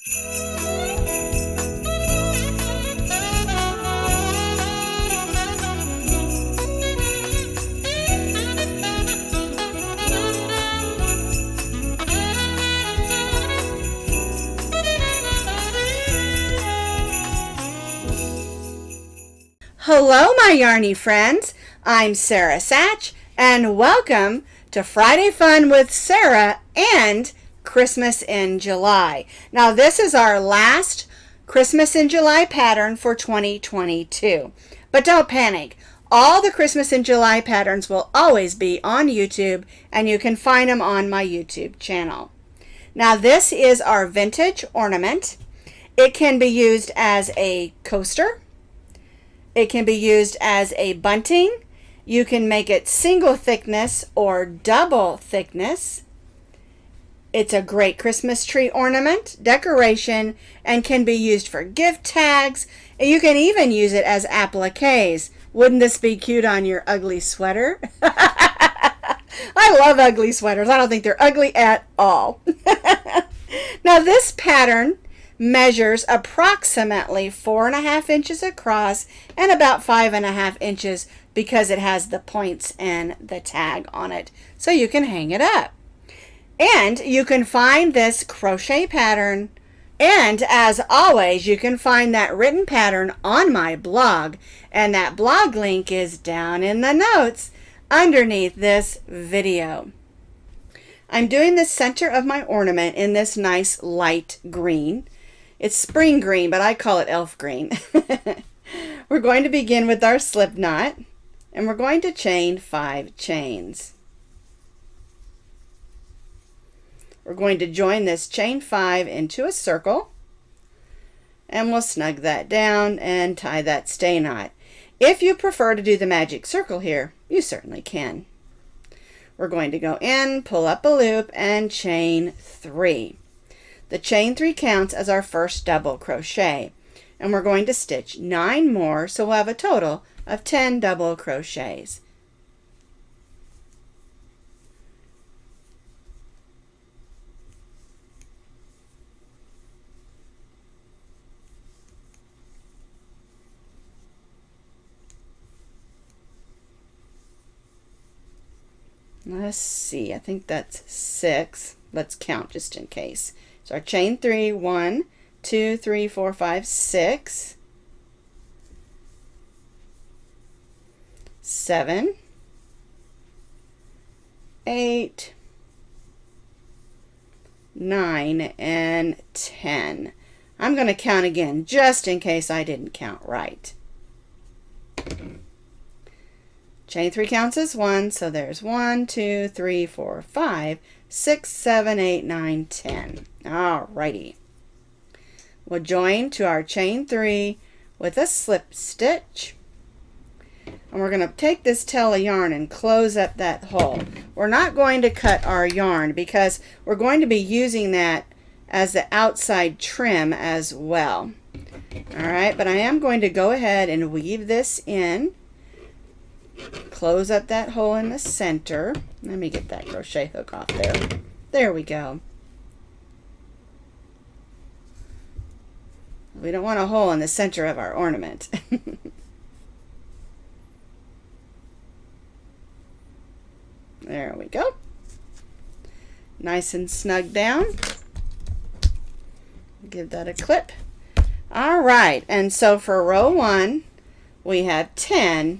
Hello, my yarny friends. I'm Sara Sach, and welcome to Friday Fun with Sara and Christmas in July. Now, this is our last Christmas in July pattern for 2022. But don't panic. All the Christmas in July patterns will always be on YouTube, and you can find them on my YouTube channel. Now, this is our vintage ornament. It can be used as a coaster. It can be used as a bunting. You can make it single thickness or double thickness. It's a great Christmas tree ornament, decoration, and can be used for gift tags. And you can even use it as appliques. Wouldn't this be cute on your ugly sweater? I love ugly sweaters. I don't think they're ugly at all. Now this pattern measures approximately 4.5 inches across and about 5.5 inches because it has the points and the tag on it, so you can hang it up. And you can find this crochet pattern, and as always, you can find that written pattern on my blog, and that blog link is down in the notes underneath this video. I'm doing the center of my ornament in this nice light green. It's spring green, but I call it elf green. We're going to begin with our slip knot, and we're going to chain 5 chains. We're going to join this chain 5 into a circle, and we'll snug that down and tie that stay knot. If you prefer to do the magic circle here, you certainly can. We're going to go in, pull up a loop, and chain 3. The chain 3 counts as our first double crochet, and we're going to stitch 9 more, so we'll have a total of 10 double crochets. Let's see, I think that's 6. Let's count just in case. So our chain 3, 1, 2, 3, 4, 5, 6, 7, 8, 9, and 10. I'm going to count again just in case I didn't count right. Chain 3 counts as 1, so there's 1, 2, 3, 4, 5, 6, 7, 8, 9, 10. Alrighty. We'll join to our chain 3 with a slip stitch. And we're going to take this tail of yarn and close up that hole. We're not going to cut our yarn because we're going to be using that as the outside trim as well. Alright, but I am going to go ahead and weave this in. Close up that hole in the center. Let me get that crochet hook off there. There we go. We don't want a hole in the center of our ornament. There we go. Nice and snug down. Give that a clip. All right, and so for row 1, we have 10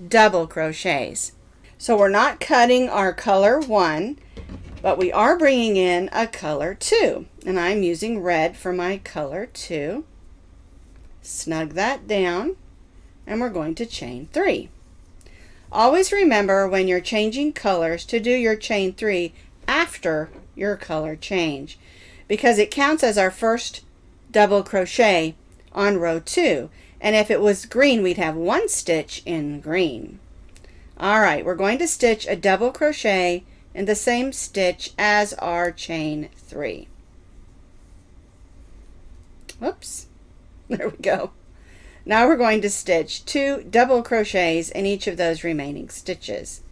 double crochets. So we're not cutting our color 1, but we are bringing in a color 2, and I'm using red for my color 2. Snug that down, and we're going to chain 3. Always remember when you're changing colors to do your chain 3 after your color change, because it counts as our first double crochet on row 2, and if it was green we'd have 1 stitch in green. Alright, we're going to stitch a double crochet in the same stitch as our chain 3. Whoops, there we go. Now we're going to stitch 2 double crochets in each of those remaining stitches.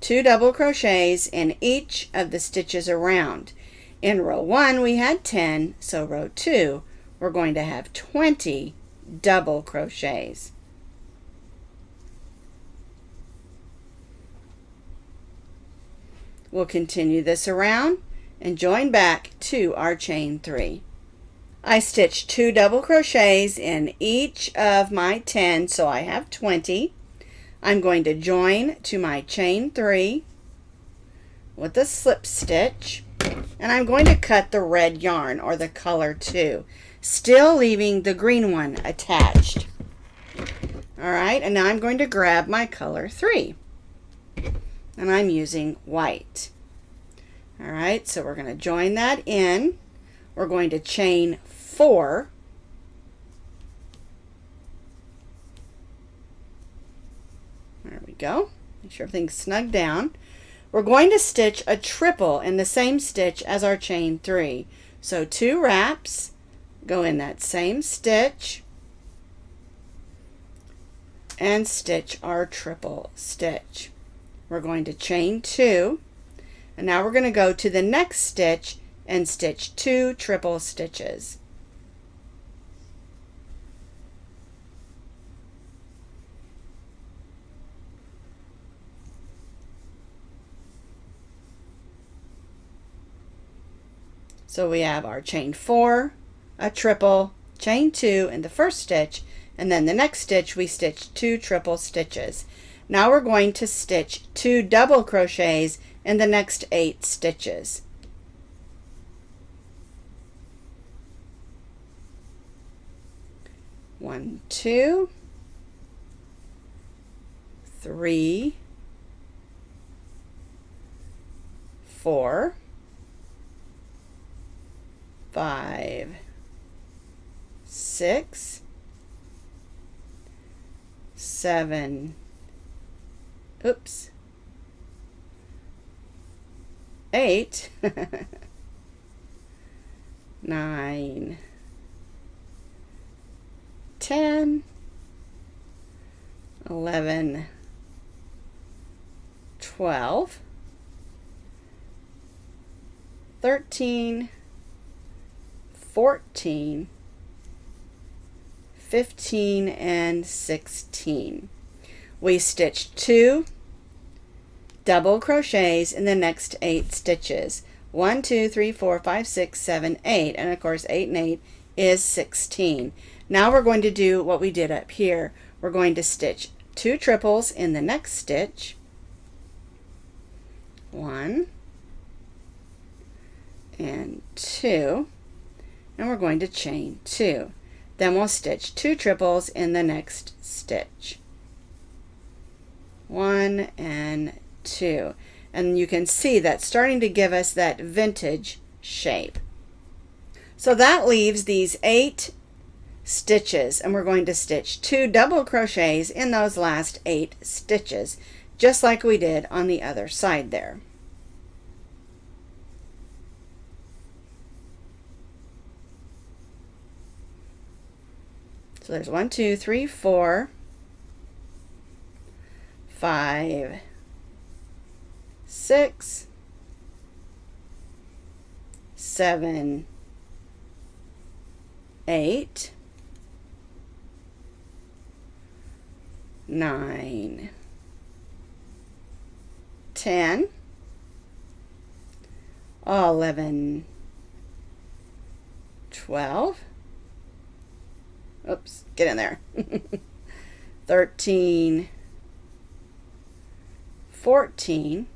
2 double crochets in each of the stitches around. In row 1 we had 10, so row 2 we're going to have 20 double crochets. We'll continue this around and join back to our chain 3. I stitched 2 double crochets in each of my 10, so I have 20. I'm going to join to my chain 3 with a slip stitch, and I'm going to cut the red yarn, or the color 2, still leaving the green one attached. Alright, and now I'm going to grab my color 3, and I'm using white. Alright, so we're going to join that in. We're going to chain 4. There we go. Make sure everything's snug down. We're going to stitch a triple in the same stitch as our chain 3. So 2 wraps, go in that same stitch, and stitch our triple stitch. We're going to chain 2, and now we're going to go to the next stitch and stitch 2 triple stitches. So we have our chain 4, a triple, chain 2 in the first stitch, and then the next stitch we stitch 2 triple stitches. Now we're going to stitch 2 double crochets in the next 8 stitches. One, 2, 3, 4, 5, 6, 7, 8, 9, 10, 11, 12, 13, 14, 15, and 16. We stitched 2 double crochets in the next 8 stitches. 1, 2, 3, 4, 5, 6, 7, 8, and of course 8 and 8 is 16. Now we're going to do what we did up here. We're going to stitch 2 triples in the next stitch. 1 and 2. And we're going to chain 2. Then we'll stitch 2 triples in the next stitch. 1 and 2. And you can see that's starting to give us that vintage shape. So that leaves these 8 stitches, and we're going to stitch 2 double crochets in those last 8 stitches, just like we did on the other side there. So there's 1, 2, 3, 4, 5, 6, 7, 8, 9, 10, 11, 12, oops, get in there, 13, 14,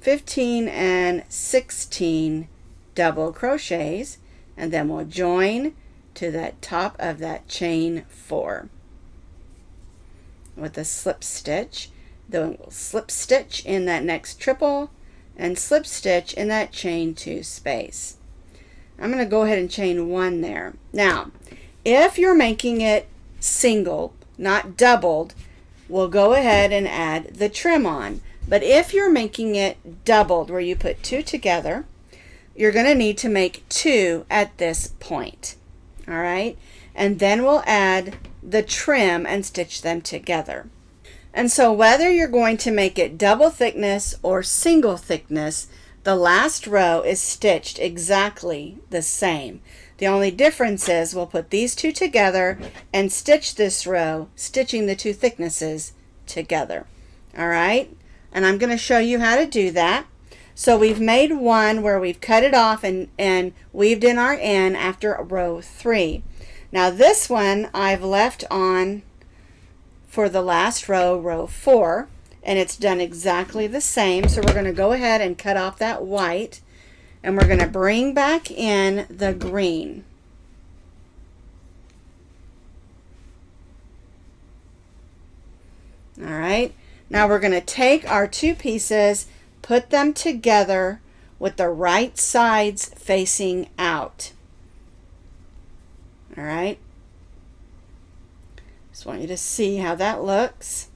15, and 16 double crochets, and then we'll join to that top of that chain 4 with a slip stitch. Then we'll slip stitch in that next triple and slip stitch in that chain 2 space. I'm going to go ahead and chain 1 there. Now, if you're making it single, not doubled, we'll go ahead and add the trim on. But if you're making it doubled, where you put 2 together, you're going to need to make 2 at this point. All right, and then we'll add the trim and stitch them together. And so whether you're going to make it double thickness or single thickness, the last row is stitched exactly the same. The only difference is we'll put these two together and stitch this row, stitching the two thicknesses together. All right, and I'm going to show you how to do that. So we've made one where we've cut it off and weaved in our N after row 3. Now this one I've left on for the last row, row 4, and it's done exactly the same. So we're going to go ahead and cut off that white, and we're going to bring back in the green. All right, now we're going to take our two pieces, put them together with the right sides facing out. All right, just want you to see how that looks.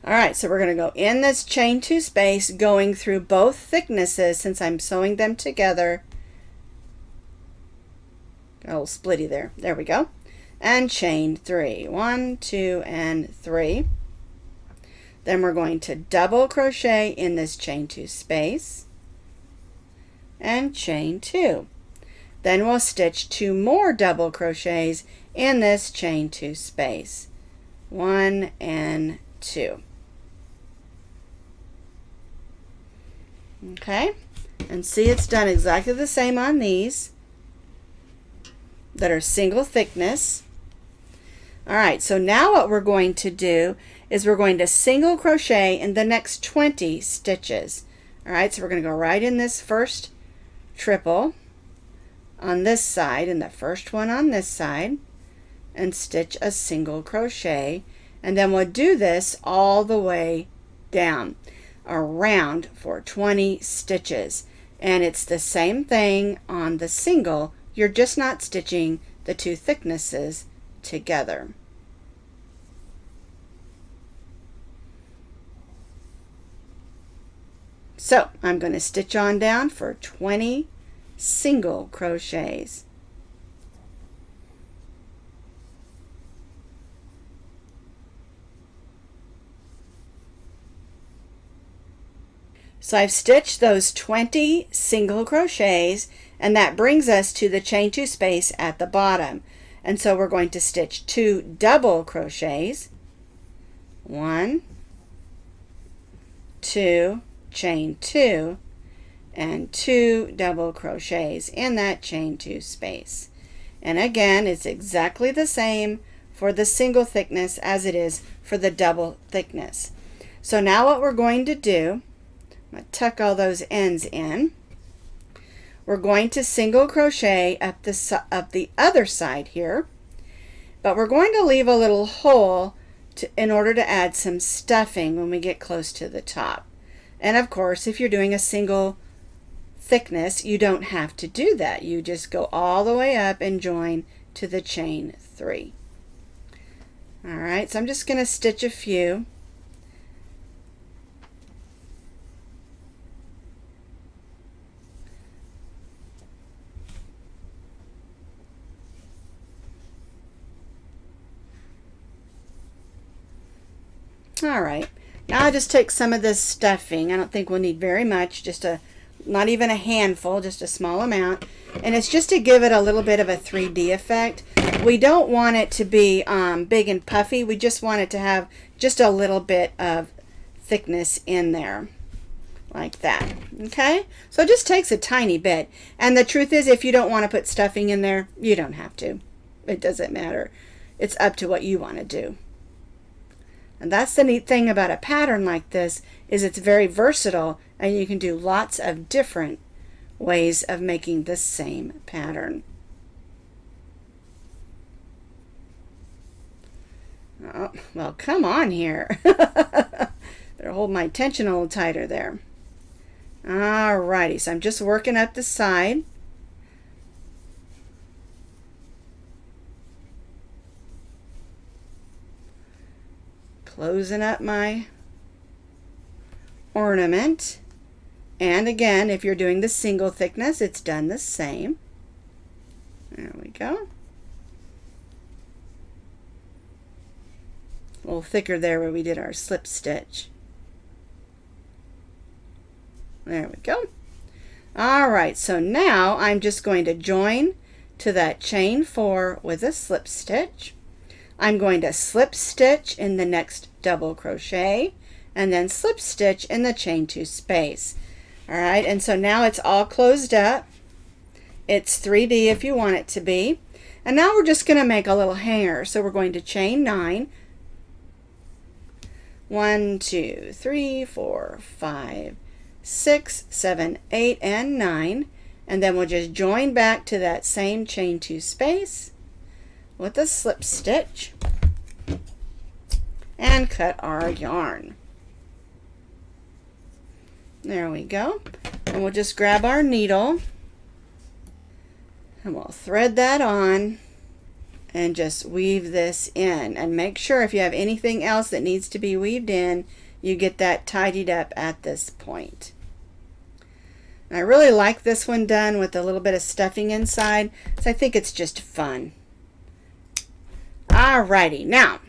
All right, so we're going to go in this chain 2 space, going through both thicknesses since I'm sewing them together. Got a little splitty there. There we go. And chain 3. 1, 2, and 3. Then we're going to double crochet in this chain 2 space and chain 2. Then we'll stitch 2 more double crochets in this chain 2 space. 1 and 2. Okay, and see, it's done exactly the same on these that are single thickness. All right, so now what we're going to do is we're going to single crochet in the next 20 stitches. All right, so we're going to go right in this first triple on this side and the first one on this side and stitch a single crochet, and then we'll do this all the way down around for 20 stitches. And it's the same thing on the single, you're just not stitching the two thicknesses together. So I'm going to stitch on down for 20 single crochets. So I've stitched those 20 single crochets, and that brings us to the chain 2 space at the bottom. And so we're going to stitch 2 double crochets. 1, 2, chain 2, and 2 double crochets in that chain 2 space. And again, it's exactly the same for the single thickness as it is for the double thickness. So now what we're going to do, I'm going to tuck all those ends in. We're going to single crochet up the other side here, but we're going to leave a little hole in order to add some stuffing when we get close to the top. And of course, if you're doing a single thickness, you don't have to do that. You just go all the way up and join to the chain 3. All right, so I'm just going to stitch a few. All right, now I'll just take some of this stuffing. I don't think we'll need very much, just not even a handful, just a small amount. And it's just to give it a little bit of a 3D effect. We don't want it to be big and puffy. We just want it to have just a little bit of thickness in there, like that. Okay, so it just takes a tiny bit. And the truth is, if you don't want to put stuffing in there, you don't have to. It doesn't matter. It's up to what you want to do. And that's the neat thing about a pattern like this, is it's very versatile, and you can do lots of different ways of making the same pattern. Oh, well, come on here. Better hold my tension a little tighter there. Alrighty, so I'm just working up the side. Closing up my ornament. And again, if you're doing the single thickness, it's done the same. There we go. A little thicker there where we did our slip stitch. There we go. Alright, so now I'm just going to join to that chain 4 with a slip stitch. I'm going to slip stitch in the next double crochet and then slip stitch in the chain 2 space. Alright, and so now it's all closed up. It's 3D if you want it to be. And now we're just going to make a little hanger. So we're going to chain 9. 1, 2, 3, 4, 5, 6, 7, 8, and 9. And then we'll just join back to that same chain 2 space with a slip stitch and cut our yarn. There we go. And we'll just grab our needle and we'll thread that on and just weave this in. And make sure if you have anything else that needs to be weaved in, you get that tidied up at this point. And I really like this one done with a little bit of stuffing inside, so I think it's just fun. Alrighty, now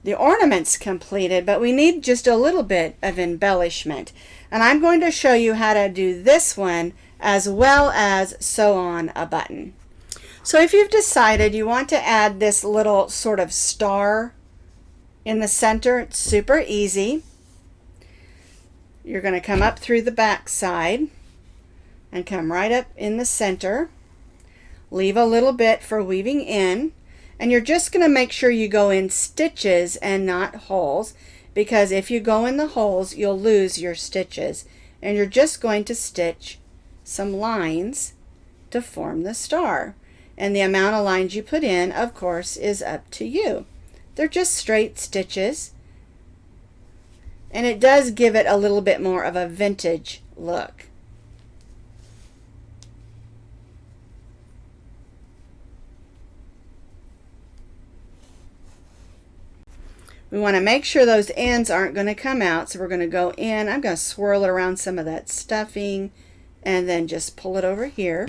the ornament's completed, but we need just a little bit of embellishment. And I'm going to show you how to do this one as well as sew on a button. So if you've decided you want to add this little sort of star in the center, it's super easy. You're going to come up through the back side and come right up in the center. Leave a little bit for weaving in. And you're just going to make sure you go in stitches and not holes, because if you go in the holes, you'll lose your stitches. And you're just going to stitch some lines to form the star. And the amount of lines you put in, of course, is up to you. They're just straight stitches. And it does give it a little bit more of a vintage look. We want to make sure those ends aren't going to come out, so we're going to go in. I'm going to swirl it around some of that stuffing and then just pull it over here.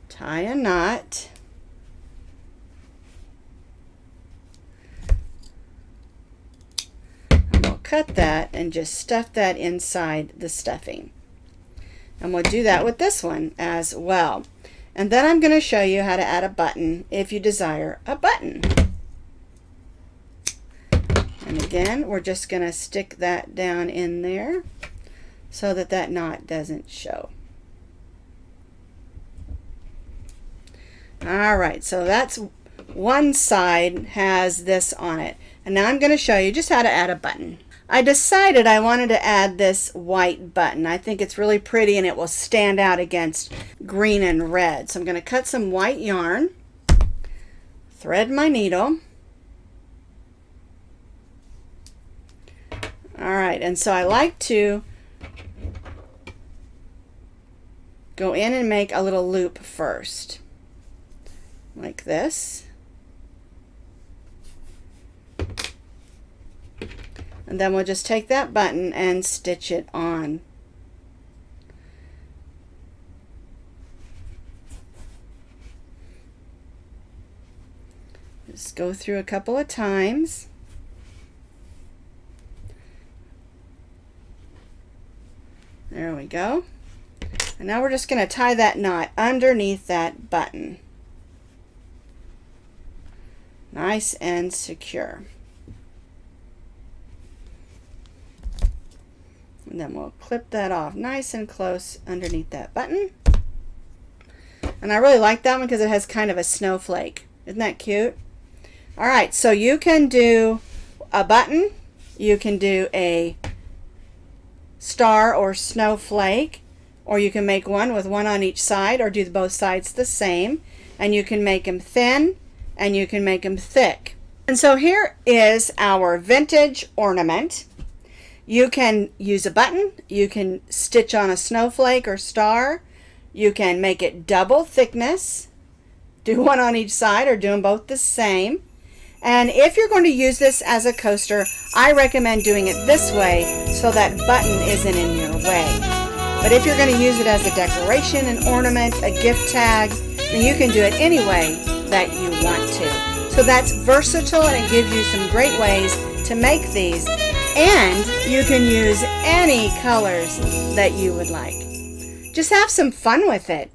Tie a knot. And we'll cut that and just stuff that inside the stuffing. And we'll do that with this one as well. And then I'm going to show you how to add a button if you desire a button. And again, we're just going to stick that down in there so that that knot doesn't show. Alright, so that's one side has this on it. And now I'm going to show you just how to add a button. I decided I wanted to add this white button. I think it's really pretty and it will stand out against green and red. So I'm going to cut some white yarn, thread my needle. Alright, and so I like to go in and make a little loop first, like this. And then we'll just take that button and stitch it on. Just go through a couple of times. There we go. And now we're just going to tie that knot underneath that button. Nice and secure. And then we'll clip that off nice and close underneath that button. And I really like that one because it has kind of a snowflake. Isn't that cute? Alright, so you can do a button, you can do a star or snowflake, or you can make one with one on each side, or do both sides the same. And you can make them thin and you can make them thick. And so here is our vintage ornament. You can use a button, you can stitch on a snowflake or star, you can make it double thickness, do one on each side or do them both the same. And if you're going to use this as a coaster, I recommend doing it this way so that button isn't in your way. But if you're going to use it as a decoration, an ornament, a gift tag, then you can do it any way that you want to. So that's versatile, and it gives you some great ways to make these, and you can use any colors that you would like. Just have some fun with it.